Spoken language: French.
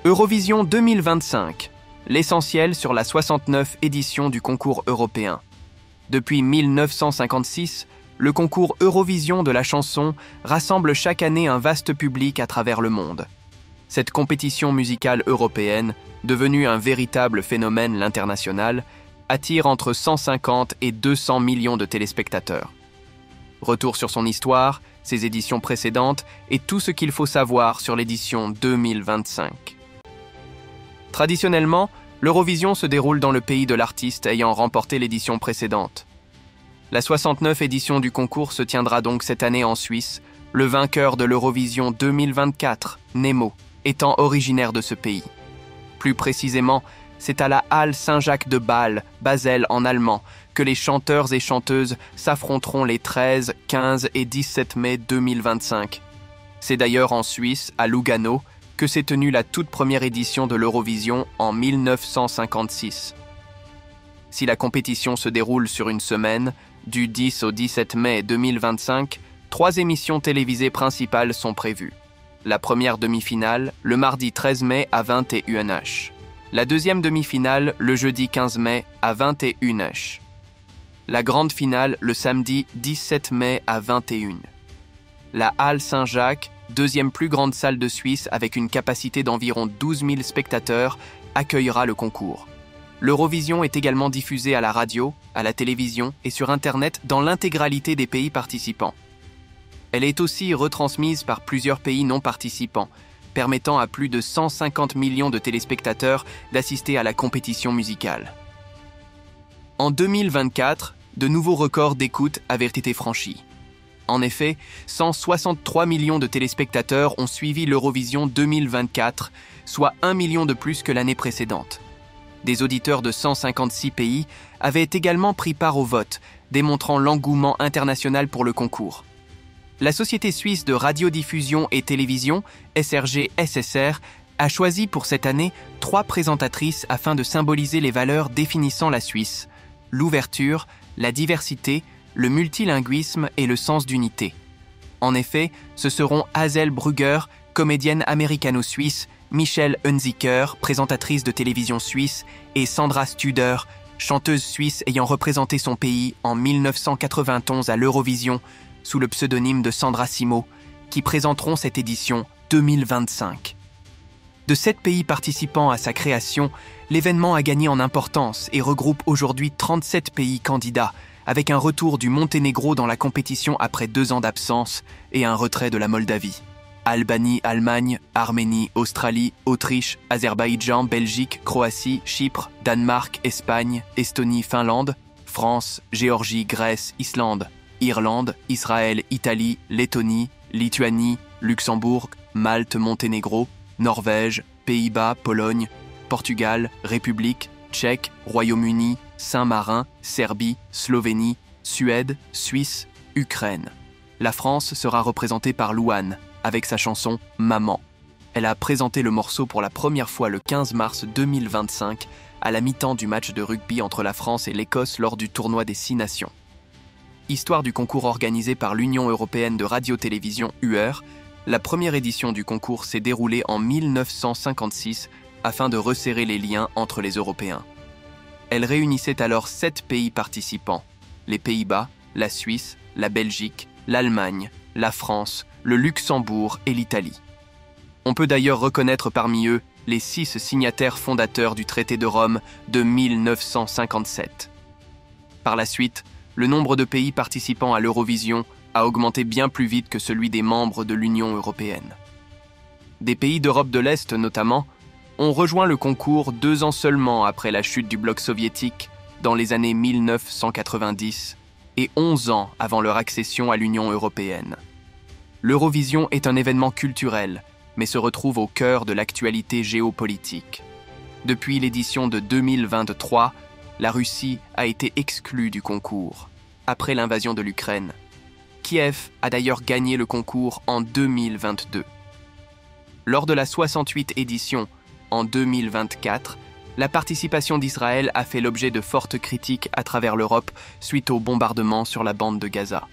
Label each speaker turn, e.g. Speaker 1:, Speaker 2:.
Speaker 1: Eurovision 2025, l'essentiel sur la 69e édition du concours européen. Depuis 1956, le concours Eurovision de la chanson rassemble chaque année un vaste public à travers le monde. Cette compétition musicale européenne, devenue un véritable phénomène à l'international, attire entre 150 et 200 millions de téléspectateurs. Retour sur son histoire, ses éditions précédentes et tout ce qu'il faut savoir sur l'édition 2025. Traditionnellement, l'Eurovision se déroule dans le pays de l'artiste ayant remporté l'édition précédente. La 69e édition du concours se tiendra donc cette année en Suisse, le vainqueur de l'Eurovision 2024, Nemo, étant originaire de ce pays. Plus précisément, c'est à la Halle Saint-Jacques de Bâle, Basel en allemand, que les chanteurs et chanteuses s'affronteront les 13, 15 et 17 mai 2025. C'est d'ailleurs en Suisse, à Lugano, que s'est tenue la toute première édition de l'Eurovision en 1956. Si la compétition se déroule sur une semaine, du 10 au 17 mai 2025, 3 émissions télévisées principales sont prévues. La première demi-finale, le mardi 13 mai à 21h. La deuxième demi-finale, le jeudi 15 mai à 21h. La grande finale, le samedi 17 mai à 21h. La Halle Saint-Jacques, deuxième plus grande salle de Suisse avec une capacité d'environ 12 000 spectateurs, accueillera le concours. L'Eurovision est également diffusée à la radio, à la télévision et sur Internet dans l'intégralité des pays participants. Elle est aussi retransmise par plusieurs pays non participants, permettant à plus de 150 millions de téléspectateurs d'assister à la compétition musicale. En 2024, de nouveaux records d'écoute avaient été franchis. En effet, 163 millions de téléspectateurs ont suivi l'Eurovision 2024, soit 1 million de plus que l'année précédente. Des auditeurs de 156 pays avaient également pris part au vote, démontrant l'engouement international pour le concours. La Société suisse de radiodiffusion et télévision, SRG-SSR, a choisi pour cette année 3 présentatrices afin de symboliser les valeurs définissant la Suisse: l'ouverture, la diversité, le multilinguisme et le sens d'unité. En effet, ce seront Hazel Brugger, comédienne américano-suisse, Michelle Hunziker, présentatrice de télévision suisse, et Sandra Studer, chanteuse suisse ayant représenté son pays en 1991 à l'Eurovision sous le pseudonyme de Sandra Simo, qui présenteront cette édition 2025. De 7 pays participants à sa création, l'événement a gagné en importance et regroupe aujourd'hui 37 pays candidats, avec un retour du Monténégro dans la compétition après 2 ans d'absence et un retrait de la Moldavie. Albanie, Allemagne, Arménie, Australie, Autriche, Azerbaïdjan, Belgique, Croatie, Chypre, Danemark, Espagne, Estonie, Finlande, France, Géorgie, Grèce, Islande, Irlande, Israël, Italie, Lettonie, Lituanie, Luxembourg, Malte, Monténégro, Norvège, Pays-Bas, Pologne, Portugal, République tchèque, Royaume-Uni, Saint-Marin, Serbie, Slovénie, Suède, Suisse, Ukraine. La France sera représentée par Louane, avec sa chanson « Maman ». Elle a présenté le morceau pour la première fois le 15 mars 2025, à la mi-temps du match de rugby entre la France et l'Écosse lors du tournoi des 6 nations. Histoire du concours organisé par l'Union européenne de radio-télévision UR, la première édition du concours s'est déroulée en 1956 afin de resserrer les liens entre les Européens. Elle réunissait alors 7 pays participants, les Pays-Bas, la Suisse, la Belgique, l'Allemagne, la France, le Luxembourg et l'Italie. On peut d'ailleurs reconnaître parmi eux les 6 signataires fondateurs du traité de Rome de 1957. Par la suite, le nombre de pays participants à l'Eurovision a augmenté bien plus vite que celui des membres de l'Union européenne. Des pays d'Europe de l'Est notamment ont rejoint le concours 2 ans seulement après la chute du bloc soviétique dans les années 1990 et 11 ans avant leur accession à l'Union européenne. L'Eurovision est un événement culturel, mais se retrouve au cœur de l'actualité géopolitique. Depuis l'édition de 2023, la Russie a été exclue du concours, après l'invasion de l'Ukraine. Kiev a d'ailleurs gagné le concours en 2022. Lors de la 68e édition, en 2024, la participation d'Israël a fait l'objet de fortes critiques à travers l'Europe suite aux bombardements sur la bande de Gaza.